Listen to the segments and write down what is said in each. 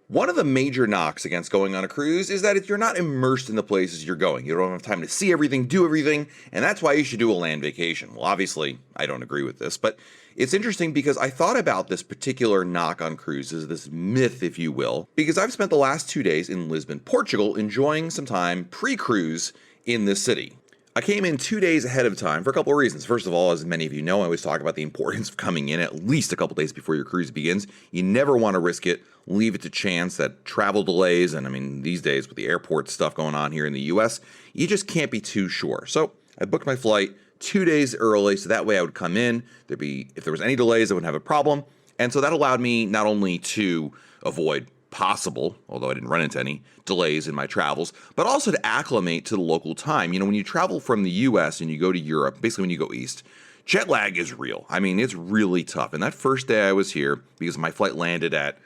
One of the major knocks against going on a cruise is that you're not immersed in the places you're going. You don't have time to see everything, do everything, and that's why you should do a land vacation. Well, obviously, I don't agree with this, but it's interesting because I thought about this particular knock on cruises, this myth, if you will, because I've spent the last 2 days in Lisbon, Portugal, enjoying some time pre-cruise in this city. I came in 2 days ahead of time for a couple of reasons. First of all, as many of you know, I always talk about the importance of coming in at least a couple days before your cruise begins. You never want to risk it, leave it to chance that travel delays, and I mean, these days with the airport stuff going on here in the US, you just can't be too sure. So I booked my flight 2 days early, so that way I would come in, if there was any delays, I wouldn't have a problem. And so that allowed me not only to avoid possible, although I didn't run into any, delays in my travels, but also to acclimate to the local time. You know, when you travel from the US and you go to Europe, basically when you go east, jet lag is real. I mean, it's really tough. And that first day I was here, because my flight landed at,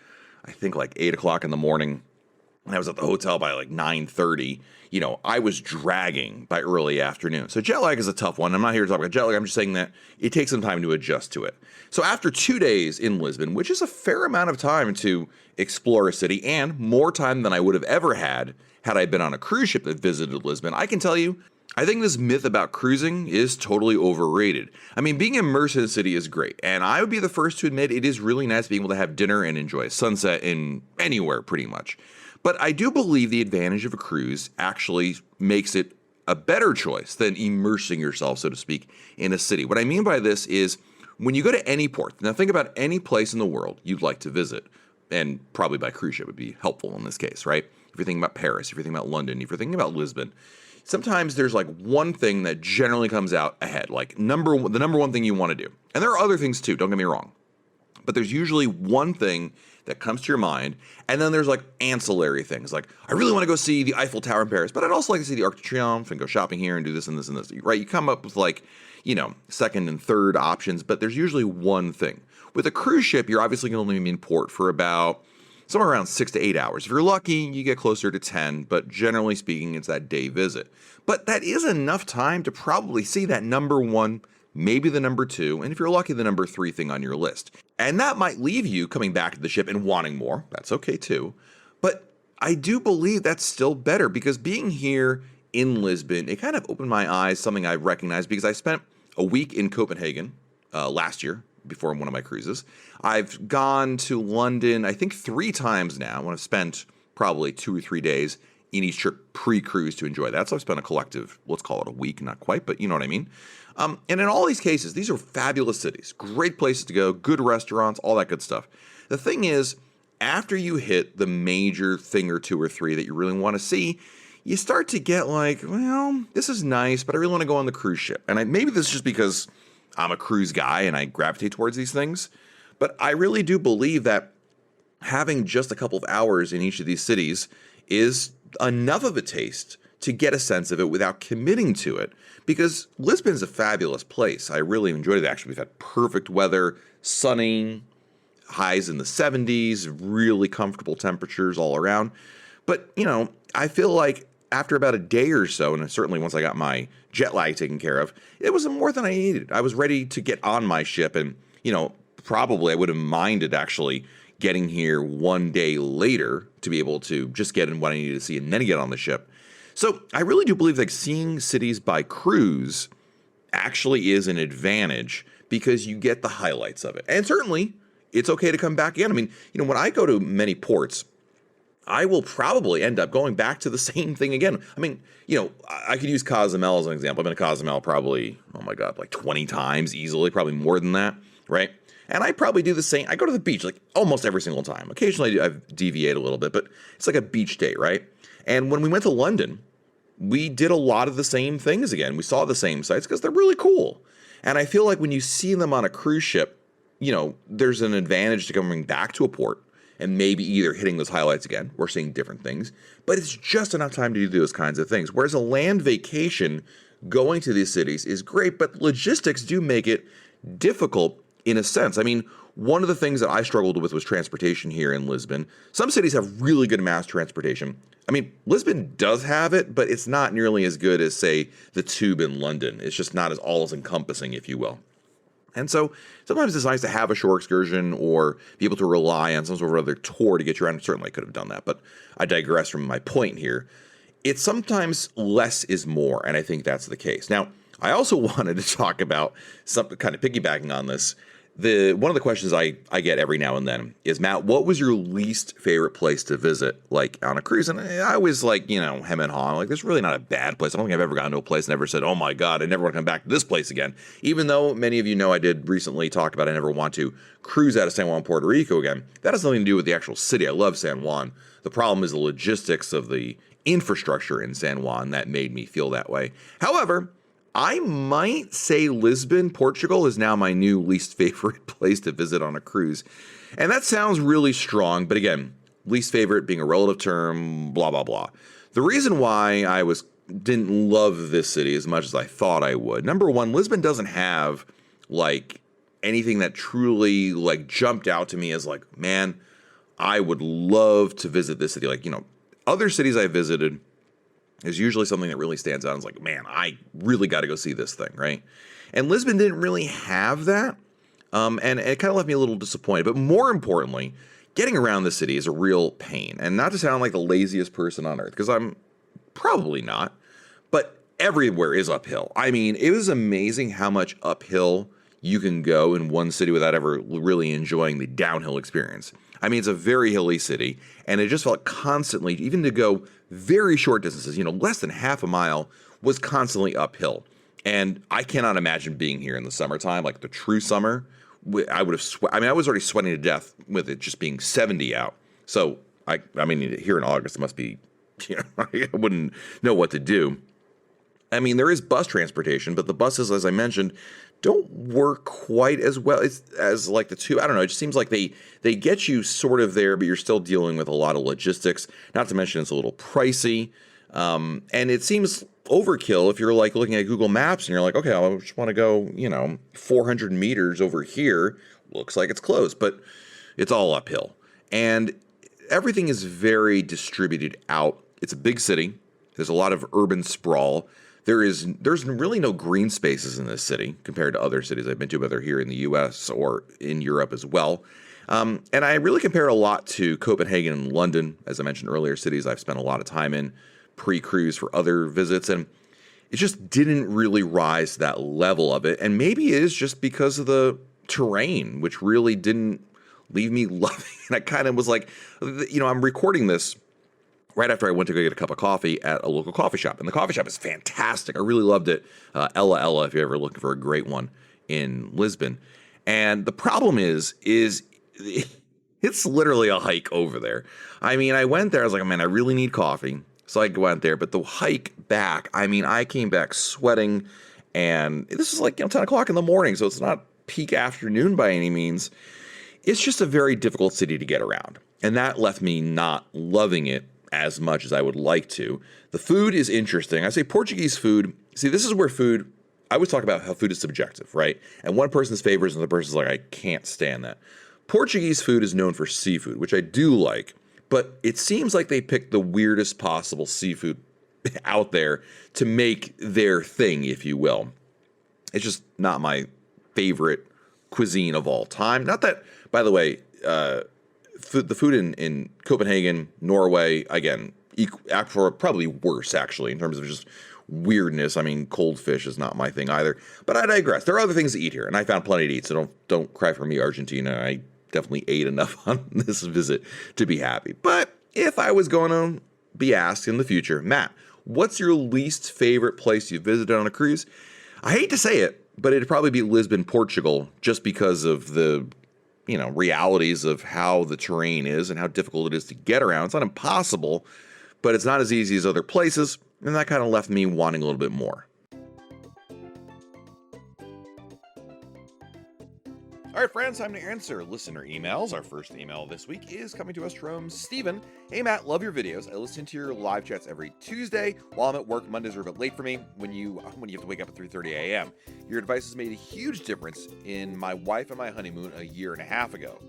I think like 8 o'clock in the morning, and I was at the hotel by like 9:30, I was dragging by early afternoon. So jet lag is a tough one. I'm not here to talk about jet lag. I'm just saying that it takes some time to adjust to it. So after 2 days in Lisbon, which is a fair amount of time to explore a city and more time than I would have ever had I been on a cruise ship that visited Lisbon, I can tell you, I think this myth about cruising is totally overrated. I mean, being immersed in a city is great, and I would be the first to admit it is really nice being able to have dinner and enjoy a sunset in anywhere pretty much. But I do believe the advantage of a cruise actually makes it a better choice than immersing yourself, so to speak, in a city. What I mean by this is when you go to any port, now think about any place in the world you'd like to visit, and probably by cruise ship would be helpful in this case, right? If you're thinking about Paris, if you're thinking about London, if you're thinking about Lisbon, sometimes there's like one thing that generally comes out ahead, like the number one thing you want to do. And there are other things too, don't get me wrong. But there's usually one thing that comes to your mind, and then there's like ancillary things, like I really want to go see the Eiffel Tower in Paris, but I'd also like to see the Arc de Triomphe and go shopping here and do this and this and this, right? You come up with like, second and third options, but there's usually one thing. With a cruise ship, you're obviously going to only be in port for about somewhere around 6 to 8 hours. If you're lucky, you get closer to 10, but generally speaking, it's that day visit. But that is enough time to probably see that number one, maybe the number two, and if you're lucky, the number three thing on your list. And that might leave you coming back to the ship and wanting more. That's okay too. But I do believe that's still better because being here in Lisbon, it kind of opened my eyes, something I recognized because I spent a week in Copenhagen last year before one of my cruises. I've gone to London, I think 3 times now, when I've spent probably 2 or 3 days in each trip pre-cruise to enjoy that. So I've spent a collective, let's call it a week, not quite, but you know what I mean. And in all these cases, these are fabulous cities, great places to go, good restaurants, all that good stuff. The thing is, after you hit the major thing or 2 or 3 that you really want to see, you start to get like, well, this is nice, but I really want to go on the cruise ship. And maybe this is just because I'm a cruise guy and I gravitate towards these things, but I really do believe that having just a couple of hours in each of these cities is enough of a taste to get a sense of it without committing to it. Because Lisbon is a fabulous place. I really enjoyed it, actually. We've had perfect weather, sunny, highs in the 70s, really comfortable temperatures all around. But, I feel like after about a day or so, and certainly once I got my jet lag taken care of, it was more than I needed. I was ready to get on my ship, and, probably I would have minded actually getting here 1 day later to be able to just get in what I needed to see and then get on the ship. So I really do believe like seeing cities by cruise actually is an advantage because you get the highlights of it. And certainly it's okay to come back again. I mean, when I go to many ports, I will probably end up going back to the same thing again. I mean, I could use Cozumel as an example. I've been to Cozumel probably, oh my God, like 20 times easily, probably more than that, right? And I probably do the same. I go to the beach like almost every single time. Occasionally I deviate a little bit, but it's like a beach day, right? And when we went to London, we did a lot of the same things again. We saw the same sites because they're really cool. And I feel like when you see them on a cruise ship, there's an advantage to coming back to a port and maybe either hitting those highlights again or seeing different things. But it's just enough time to do those kinds of things. Whereas a land vacation, going to these cities is great, but logistics do make it difficult in a sense. I mean, one of the things that I struggled with was transportation here in Lisbon. Some cities have really good mass transportation. I mean, Lisbon does have it, but it's not nearly as good as, say, the Tube in London. It's just not as all-encompassing, if you will. And so sometimes it's nice to have a shore excursion or be able to rely on some sort of other tour to get you around. Certainly I could have done that, but I digress from my point here. It's sometimes less is more, and I think that's the case. Now, I also wanted to talk about something kind of piggybacking on this. One of the questions I get every now and then is, Matt, what was your least favorite place to visit, like on a cruise? And I always hem and haw. Like, there's really not a bad place. I don't think I've ever gone to a place and ever said, oh my God, I never want to come back to this place again. Even though many of you know I did recently talk about I never want to cruise out of San Juan, Puerto Rico again. That has nothing to do with the actual city. I love San Juan. The problem is the logistics of the infrastructure in San Juan that made me feel that way. However, I might say Lisbon, Portugal is now my new least favorite place to visit on a cruise. And that sounds really strong, but again, least favorite being a relative term, blah, blah, blah. The reason why I didn't love this city as much as I thought I would. Number one, Lisbon doesn't have anything that truly jumped out to me as man, I would love to visit this city. Other cities I visited, is usually something that really stands out and is man, I really got to go see this thing, right? And Lisbon didn't really have that, and it kind of left me a little disappointed. But more importantly, getting around the city is a real pain. And not to sound like the laziest person on earth, because I'm probably not, but everywhere is uphill. I mean, it was amazing how much uphill you can go in one city without ever really enjoying the downhill experience. I mean, it's a very hilly city, and it just felt constantly, even to go very short distances, less than half a mile, was constantly uphill. And I cannot imagine being here in the summertime, like the true summer. I would have I was already sweating to death with it just being 70 out. So, I mean, here in August, it must be, I wouldn't know what to do. I mean, there is bus transportation, but the buses, as I mentioned, don't work quite as well as the two. I don't know. It just seems like they get you sort of there, but you're still dealing with a lot of logistics. Not to mention it's a little pricey, and it seems overkill if you're looking at Google Maps and you're like, okay, I just want to go 400 meters over here. Looks like it's close, but it's all uphill, and everything is very distributed out. It's a big city. There's a lot of urban sprawl. There's really no green spaces in this city compared to other cities I've been to, whether here in the U.S. or in Europe as well. And I really compare it a lot to Copenhagen and London, as I mentioned earlier, cities I've spent a lot of time in pre-cruise for other visits, and it just didn't really rise to that level of it. And maybe it is just because of the terrain, which really didn't leave me loving. And I kind of was I'm recording this right after I went to go get a cup of coffee at a local coffee shop. And the coffee shop is fantastic. I really loved it. Ella, if you're ever looking for a great one in Lisbon. And the problem is it's literally a hike over there. I mean, I went there, I was like, man, I really need coffee. So I went there, but the hike back, I mean, I came back sweating, and this is 10 o'clock in the morning, so it's not peak afternoon by any means. It's just a very difficult city to get around. And that left me not loving it as much as I would like to. The food is interesting. I say Portuguese food. See, this is where food, I always talk about how food is subjective, right? And one person's favors and the person's like, I can't stand that. Portuguese food is known for seafood, which I do like, but it seems like they picked the weirdest possible seafood out there to make their thing, if you will. It's just not my favorite cuisine of all time. Not that, by the way, the food in Copenhagen, Norway, again, probably worse, actually, in terms of just weirdness. I mean, cold fish is not my thing either. But I digress. There are other things to eat here, and I found plenty to eat, so don't cry for me, Argentina. I definitely ate enough on this visit to be happy. But if I was going to be asked in the future, Matt, what's your least favorite place you visited on a cruise? I hate to say it, but it'd probably be Lisbon, Portugal, just because of the realities of how the terrain is and how difficult it is to get around. It's not impossible, but it's not as easy as other places, and that kind of left me wanting a little bit more. All right, friends, time to answer listener emails. Our first email this week is coming to us from Steven. Hey, Matt, love your videos. I listen to your live chats every Tuesday while I'm at work. Mondays are a bit late for me when you have to wake up at 3:30 a.m. Your advice has made a huge difference in my wife and my honeymoon a year and a half ago.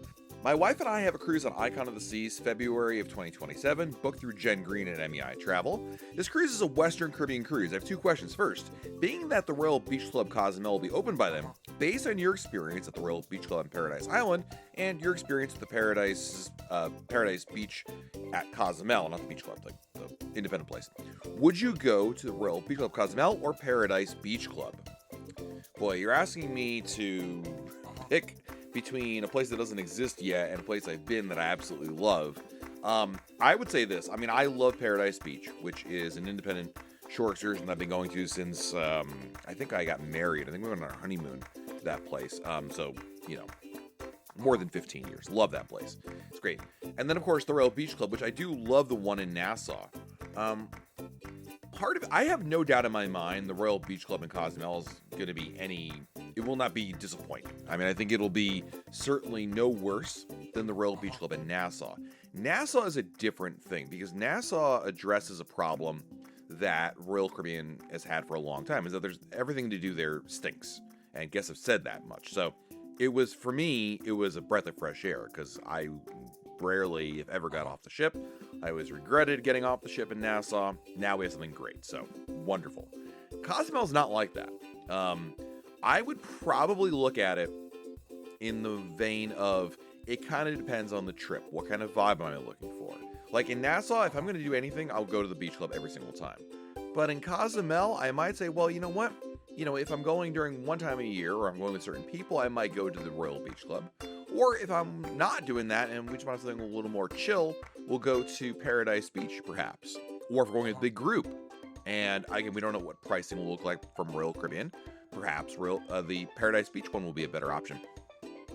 My wife and I have a cruise on Icon of the Seas, February of 2027, booked through Jen Green and MEI Travel. This cruise is a Western Caribbean cruise. I have two questions. First, being that the Royal Beach Club Cozumel will be open by then, based on your experience at the Royal Beach Club in Paradise Island and your experience at the Paradise Beach at Cozumel, not the beach club, like the independent place, would you go to the Royal Beach Club Cozumel or Paradise Beach Club? Boy, you're asking me to pick between a place that doesn't exist yet and a place I've been that I absolutely love. I would say this. I mean, I love Paradise Beach, which is an independent shore excursion I've been going to since I think I got married. I think we went on our honeymoon to that place. So, more than 15 years. Love that place. It's great. And then, of course, the Royal Beach Club, which I do love the one in Nassau. Part of it, I have no doubt in my mind the Royal Beach Club in Cozumel is going to be it will not be disappointing. I mean, I think it'll be certainly no worse than the Royal Beach Club in Nassau. Nassau is a different thing because Nassau addresses a problem that Royal Caribbean has had for a long time, is that there's everything to do there stinks. And guests have said that much. So for me, it was a breath of fresh air because I rarely, if ever, got off the ship. I always regretted getting off the ship in Nassau. Now we have something great. So wonderful. Cozumel's not like that. I would probably look at it in the vein of it kind of depends on the trip. What kind of vibe am I looking for? Like in Nassau, if I'm going to do anything, I'll go to the beach club every single time. But in Cozumel, I might say, well, you know what? If I'm going during one time a year or I'm going with certain people, I might go to the Royal Beach Club. Or if I'm not doing that and we just want something a little more chill, we'll go to Paradise Beach, perhaps. Or if we're going with a big group, and we don't know what pricing will look like from Royal Caribbean, perhaps the Paradise Beach one will be a better option.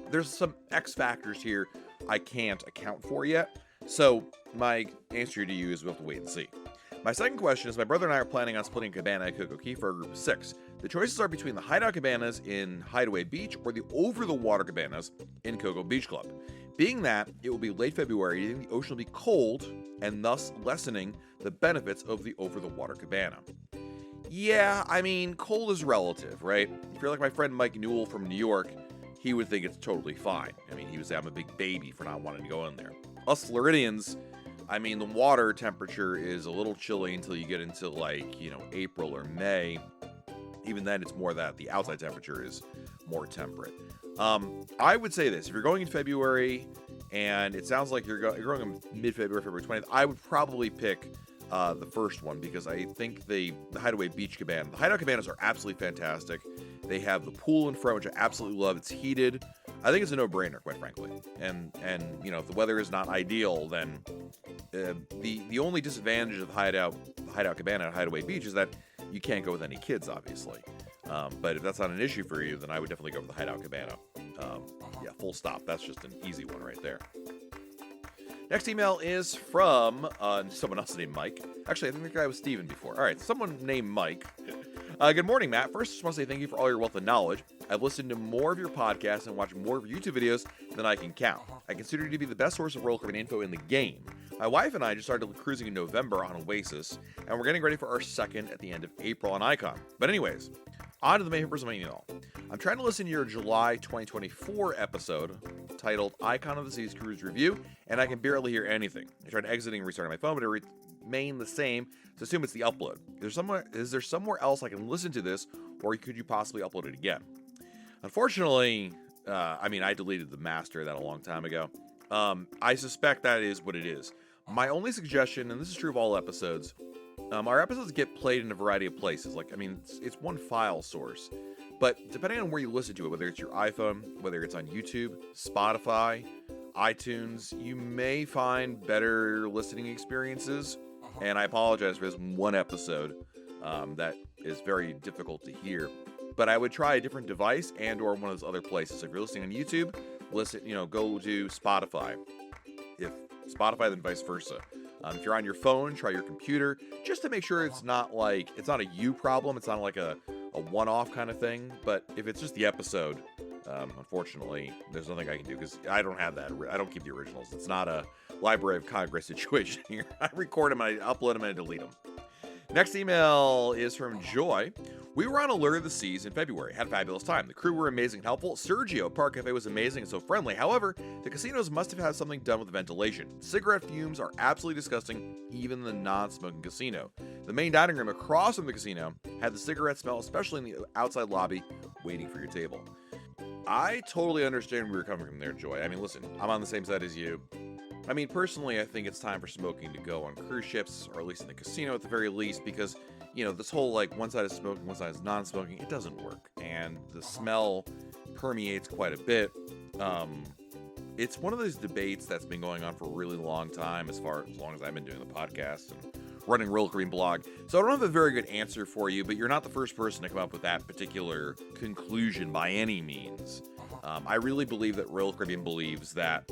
There's some X factors here I can't account for yet, so my answer to you is we'll have to wait and see. My second question is, my brother and I are planning on splitting a cabana at Coco Cay for a group of 6. The choices are between the hideout cabanas in Hideaway Beach or the over-the-water cabanas in Coco Beach Club. Being that it will be late February, do you think the ocean will be cold and thus lessening the benefits of the over-the-water cabana? Yeah, I mean, cold is relative, right? If you're like my friend Mike Newell from New York, he would think it's totally fine. I mean, he would say I'm a big baby for not wanting to go in there. Us Floridians, I mean, the water temperature is a little chilly until you get into April or May. Even then, it's more that the outside temperature is more temperate. I would say this: if you're going in February, and it sounds like you're going in mid-February, February 20th, I would probably pick the first one because I think the Hideaway Beach Cabana, the hideout cabanas are absolutely fantastic. They have the pool in front, which I absolutely love. It's heated. I think it's a no-brainer, quite frankly. And if the weather is not ideal, then the only disadvantage of the hideout cabana at Hideaway Beach is that you can't go with any kids, obviously. But if that's not an issue for you, then I would definitely go with the hideout cabana. Full stop. That's just an easy one right there. Next email is from someone else named Mike. Actually, I think the guy was Steven before. All right, someone named Mike. Good morning, Matt. First, I just want to say thank you for all your wealth of knowledge. I've listened to more of your podcasts and watched more of your YouTube videos than I can count. I consider you to be the best source of Royal Caribbean info in the game. My wife and I just started cruising in November on Oasis, and we're getting ready for our second at the end of April on Icon. But anyways, on to the main purpose of my email. I'm trying to listen to your July 2024 episode titled Icon of the Seas Cruise Review, and I can barely hear anything. I tried exiting and restarting my phone, but it remained the same, so assume it's the upload. Is there somewhere else I can listen to this, or could you possibly upload it again? Unfortunately, I deleted the master of that a long time ago. I suspect that is what it is. My only suggestion, and this is true of all episodes, our episodes get played in a variety of places. It's one file source. But depending on where you listen to it, whether it's your iPhone, whether it's on YouTube, Spotify, iTunes, you may find better listening experiences. And I apologize for this one episode that is very difficult to hear. But I would try a different device and or one of those other places. If you're listening on YouTube, go to Spotify. If Spotify, then vice versa. If you're on your phone, try your computer, just to make sure it's not a you problem. It's not like a one-off kind of thing. But if it's just the episode, unfortunately, there's nothing I can do because I don't have that. I don't keep the originals. It's not a Library of Congress situation here. I record them, I upload them, and I delete them. Next email is from Joy. We were on Allure of the Seas in February. Had a fabulous time. The crew were amazing and helpful. Sergio Park Cafe was amazing and so friendly. However, the casinos must have had something done with the ventilation. Cigarette fumes are absolutely disgusting, even in the non-smoking casino. The main dining room across from the casino had the cigarette smell, especially in the outside lobby, waiting for your table. I totally understand where you're coming from there, Joy. I mean, listen, I'm on the same side as you. I mean, personally, I think it's time for smoking to go on cruise ships, or at least in the casino at the very least, because, this whole, one side is smoking, one side is non-smoking, it doesn't work. And the smell permeates quite a bit. It's one of those debates that's been going on for a really long time, as long as I've been doing the podcast and running Royal Caribbean blog. So I don't have a very good answer for you, but you're not the first person to come up with that particular conclusion by any means. I really believe that Royal Caribbean believes that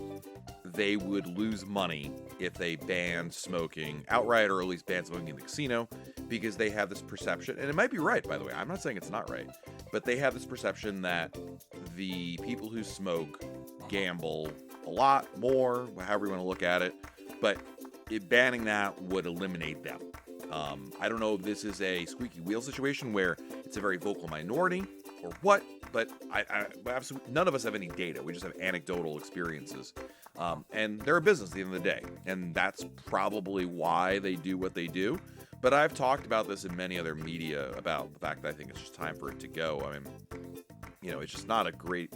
they would lose money if they banned smoking outright, or at least banned smoking in the casino, because they have this perception, and it might be right, by the way, I'm not saying it's not right, but they have this perception that the people who smoke gamble a lot more, however you want to look at it, but banning that would eliminate them. I don't know if this is a squeaky wheel situation where it's a very vocal minority or what, but I absolutely, none of us have any data. We just have anecdotal experiences. And they're a business at the end of the day, and that's probably why they do what they do. But I've talked about this in many other media about the fact that I think it's just time for it to go. I mean, it's just not a great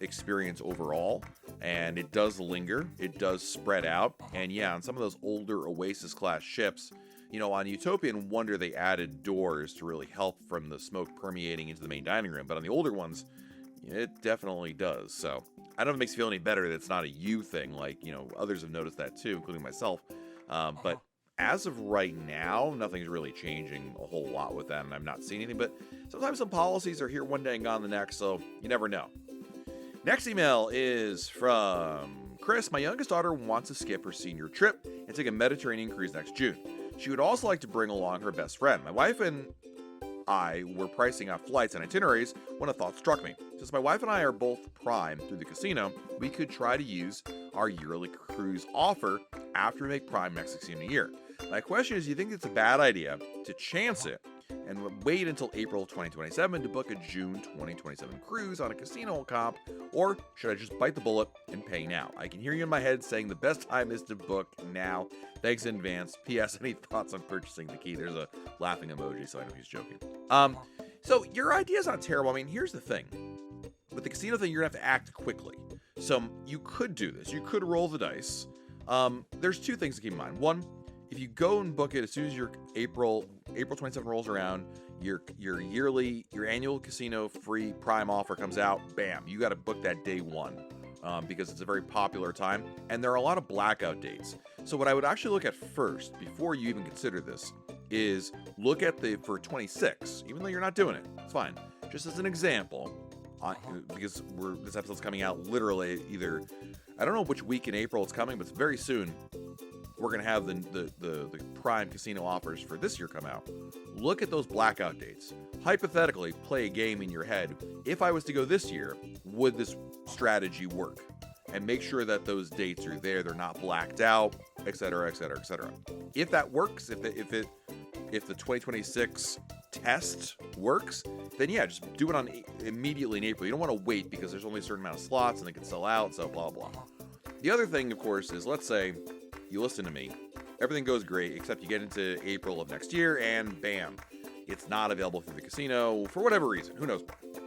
experience overall, and it does linger, it does spread out, and on some of those older Oasis class ships, on Utopian Wonder they added doors to really help from the smoke permeating into the main dining room, but on the older ones, it definitely does. So I don't know if it makes you feel any better that it's not a you thing, others have noticed that too, including myself, but as of right now, nothing's really changing a whole lot with that, and I've not seen anything, but sometimes some policies are here one day and gone the next, so you never know. Next email is from Chris. My youngest daughter wants to skip her senior trip and take a Mediterranean cruise next June. She would also like to bring along her best friend. My wife and I were pricing out flights and itineraries when a thought struck me. Since my wife and I are both Prime through the casino, we could try to use our yearly cruise offer after we make Prime next casino year. My question is, do you think it's a bad idea to chance it and wait until April 2027 to book a June 2027 cruise on a casino comp, or should I just bite the bullet and pay now? I can hear you in my head saying the best time is to book now. Thanks in advance. P.S. Any thoughts on purchasing the key? There's a laughing emoji, so I know he's joking. So your idea is not terrible. I mean, here's the thing. With the casino thing, you're going to have to act quickly. So you could do this. You could roll the dice. There's two things to keep in mind. One, if you go and book it as soon as your April 27 rolls around, your annual casino free Prime offer comes out, bam, you got to book that day one, because it's a very popular time, and there are a lot of blackout dates. So what I would actually look at first, before you even consider this, is look at for 26, even though you're not doing it, it's fine. Just as an example, because this episode's coming out literally either, I don't know which week in April it's coming, but it's very soon. We're going to have the Prime casino offers for this year come out. Look at those blackout dates. Hypothetically, play a game in your head. If I was to go this year, would this strategy work? And make sure that those dates are there. They're not blacked out, etc., etc., etc. If that works, if the 2026 test works, then just do it immediately in April. You don't want to wait because there's only a certain amount of slots and they can sell out, so blah, blah. The other thing, of course, is let's say you listen to me, everything goes great, except you get into April of next year, and bam, it's not available through the casino for whatever reason. Who knows why?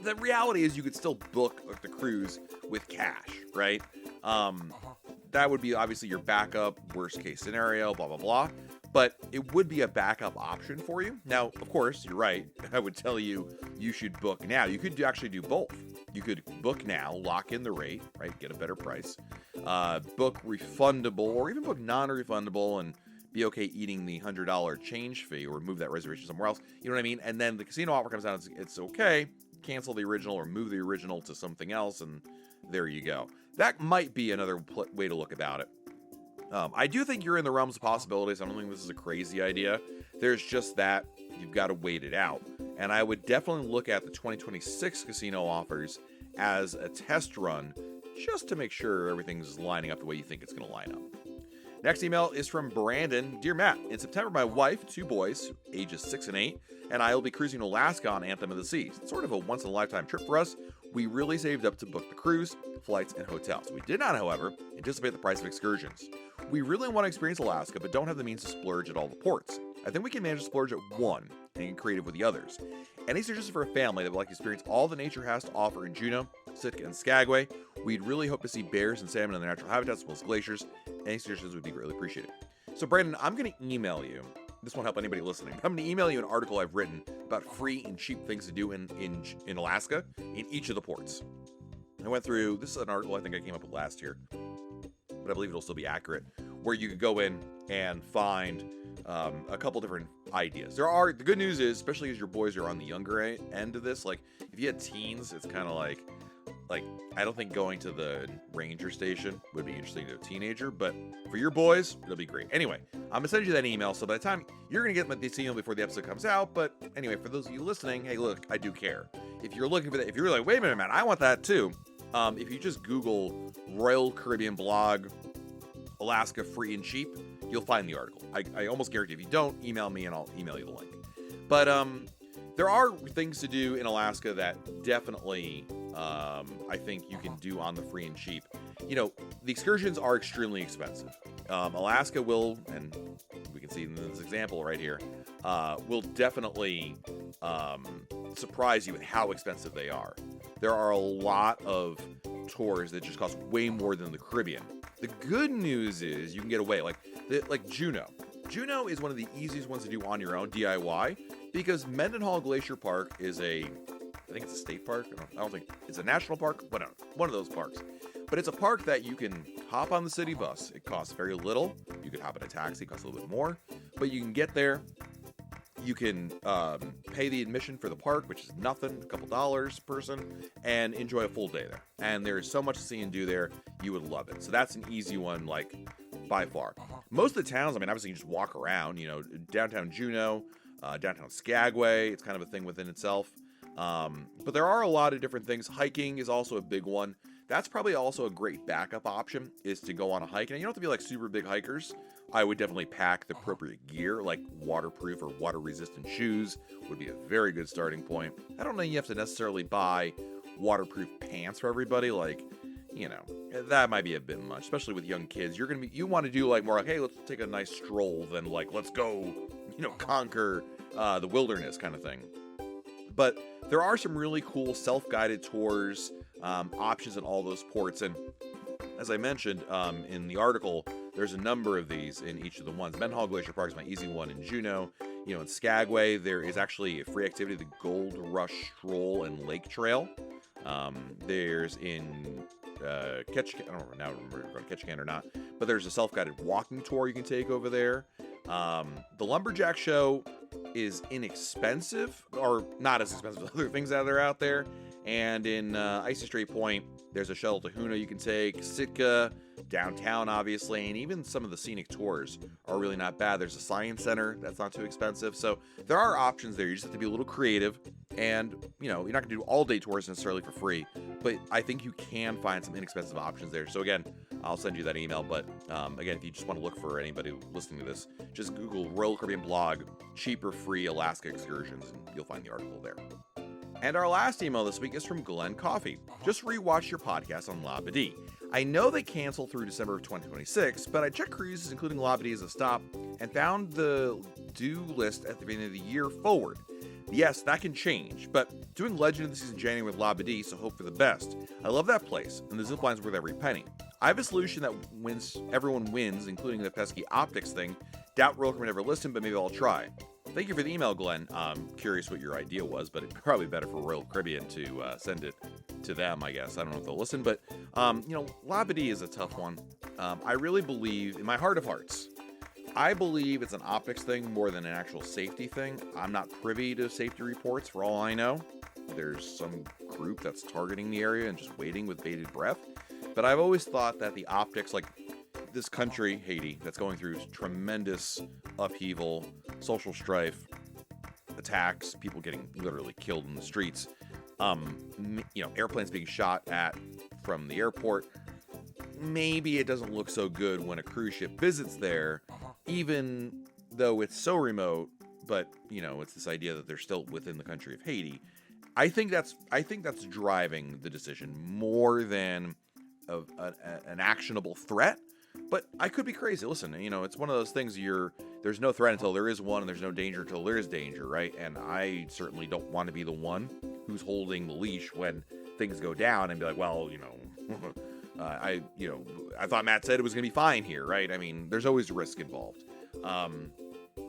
The reality is you could still book the cruise with cash, right? That would be obviously your backup, worst case scenario, blah, blah, blah. But it would be a backup option for you. Now, of course, you're right. I would tell you should book now. You could actually do both. You could book now, lock in the rate, right? Get a better price. Book refundable, or even book non-refundable and be okay eating the $100 change fee, or move that reservation somewhere else. You know what I mean? And then the casino offer comes out, it's okay. Cancel the original or move the original to something else, and there you go. That might be another way to look about it. I do think you're in the realms of possibilities. I don't think this is a crazy idea. There's just that you've got to wait it out. And I would definitely look at the 2026 casino offers as a test run, just to make sure everything's lining up the way you think it's going to line up. Next email is from Brandon. Dear Matt, in September, my wife, 2 boys, ages 6 and 8, and I will be cruising to Alaska on Anthem of the Seas. It's sort of a once-in-a-lifetime trip for us. We really saved up to book the cruise, flights, and hotels. We did not, however, anticipate the price of excursions. We really want to experience Alaska, but don't have the means to splurge at all the ports. I think we can manage to splurge at one and get creative with the others. Any suggestions for a family that would like to experience all the nature has to offer in Juneau, Sitka, and Skagway? We'd really hope to see bears and salmon in their natural habitats as well as glaciers. Any suggestions would be greatly appreciated. So, Brandon, I'm going to email you. This won't help anybody listening. I'm going to email you an article I've written about free and cheap things to do in Alaska in each of the ports. I went through, this is an article I think I came up with last year, but I believe it'll still be accurate, where you could go in and find a couple different ideas. The good news is, especially as your boys are on the younger end of this, like if you had teens, it's kind of like I don't think going to the ranger station would be interesting to a teenager, but for your boys, it'll be great. Anyway, I'm gonna send you that email, so by the time you're gonna get this email before the episode comes out, but anyway, for those of you listening, hey, look, I do care. If you're looking for that, if you're like, wait a minute, man, I want that too. If you just Google Royal Caribbean blog, Alaska free and cheap, you'll find the article. I almost guarantee if you don't, email me and I'll email you the link. But there are things to do in Alaska that definitely I think you can do on the free and cheap. You know, the excursions are extremely expensive. Alaska will, and we can see in this example right here, will definitely surprise you with how expensive they are. There are a lot of tours that just cost way more than the Caribbean. The good news is you can get away, like Juneau. Juneau is one of the easiest ones to do on your own, DIY, because Mendenhall Glacier Park is I think it's a state park. I don't think it's a national park, whatever, one of those parks. But it's a park that you can hop on the city bus. It costs very little. You can hop in a taxi, it costs a little bit more, but you can get there. You can pay the admission for the park, which is nothing, a couple dollars per person, and enjoy a full day there. And there's so much to see and do there, you would love it. So that's an easy one, like, by far. Most of the towns, I mean, obviously you just walk around, you know, downtown Juneau, downtown Skagway, it's kind of a thing within itself. But there are a lot of different things. Hiking is also a big one. That's probably also a great backup option, is to go on a hike. And you don't have to be like super big hikers. I would definitely pack the appropriate gear, like waterproof or water-resistant shoes would be a very good starting point. I don't know you have to necessarily buy waterproof pants for everybody. Like, you know, that might be a bit much, especially with young kids. You want to do like more like, hey, let's take a nice stroll than like, let's go, you know, conquer the wilderness kind of thing. But there are some really cool self-guided tours, options in all those ports. And as I mentioned in the article, there's a number of these in each of the ones. Mendenhall Glacier Park is my easy one in Juneau. You know, in Skagway, there is actually a free activity, the Gold Rush Stroll and Lake Trail. There's in Ketchikan, I don't remember if we're going to Ketchikan or not, but there's a self-guided walking tour you can take over there. The Lumberjack Show is inexpensive, or not as expensive as other things that are out there. And in Icy Strait Point, there's a shuttle to Hoonah you can take, Sitka, downtown obviously, and even some of the scenic tours are really not bad. There's a science center that's not too expensive. So there are options there. You just have to be a little creative, and you know, you're not gonna do all day tours necessarily for free, but I think you can find some inexpensive options there. So again, I'll send you that email, but again, if you just want to look for anybody listening to this, just Google Royal Caribbean blog cheaper free Alaska excursions and you'll find the article there. And our last email this week is from Glenn Coffey. Just rewatched your podcast on Labadee. I know they canceled through December of 2026, but I checked cruises including Labadee as a stop and found the due list at the beginning of the year forward. Yes, that can change, but doing Legend of the Season January with Labadee, so hope for the best. I love that place, and the zipline's worth every penny. I have a solution that everyone wins, including the pesky optics thing. Doubt Royal Caribbean ever listened, but maybe I'll try. Thank you for the email, Glenn. I'm curious what your idea was, but it'd probably be better for Royal Caribbean to send it to them, I guess. I don't know if they'll listen, but, you know, Labadee is a tough one. I really believe, in my heart of hearts, I believe it's an optics thing more than an actual safety thing. I'm not privy to safety reports for all I know. There's some group that's targeting the area and just waiting with bated breath. But I've always thought that the optics, like this country, Haiti, that's going through tremendous upheaval, social strife, attacks, people getting literally killed in the streets, you know, airplanes being shot at from the airport. Maybe it doesn't look so good when a cruise ship visits there, even though it's so remote, but, you know, it's this idea that they're still within the country of Haiti. I think that's driving the decision more than an actionable threat. But I could be crazy. Listen, it's one of those things there's no threat until there is one, and there's no danger until there is danger, right? And I certainly don't want to be the one who's holding the leash when things go down and be like, well, I thought Matt said it was going to be fine here, right? I mean, there's always risk involved.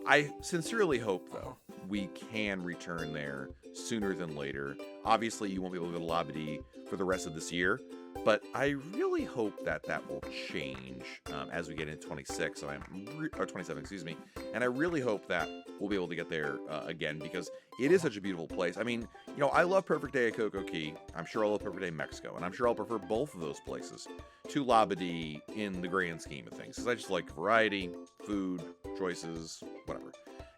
I sincerely hope, though, we can return there sooner than later. Obviously, you won't be able to go to Labadee for the rest of this year, but I really hope that will change as we get into 26, or 27, excuse me. And I really hope that we'll be able to get there again, because it is such a beautiful place. I mean, I love Perfect Day at Coco Key. I'm sure I'll love Perfect Day Mexico, and I'm sure I'll prefer both of those places to Labadee in the grand scheme of things, because I just like variety, food, choices, whatever.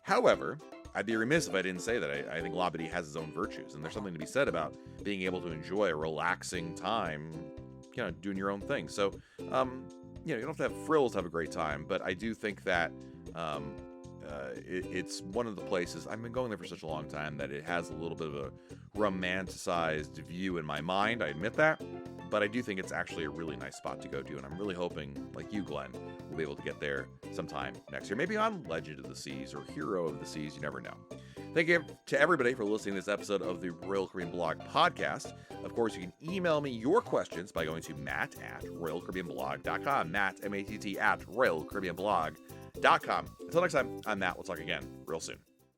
However, I'd be remiss if I didn't say that I think Labadee has its own virtues, and there's something to be said about being able to enjoy a relaxing time, doing your own thing. So, you don't have to have frills to have a great time, but I do think that it's one of the places, I've been going there for such a long time, that it has a little bit of a romanticized view in my mind. I admit that. But I do think it's actually a really nice spot to go to, and I'm really hoping, like you, Glenn, we'll be able to get there sometime next year. Maybe on Legend of the Seas or Hero of the Seas, you never know. Thank you to everybody for listening to this episode of the Royal Caribbean Blog podcast. Of course, you can email me your questions by going to matt@royalcaribbeanblog.com. Matt, M-A-T-T, @royalcaribbeanblog.com. Until next time, I'm Matt. We'll talk again real soon.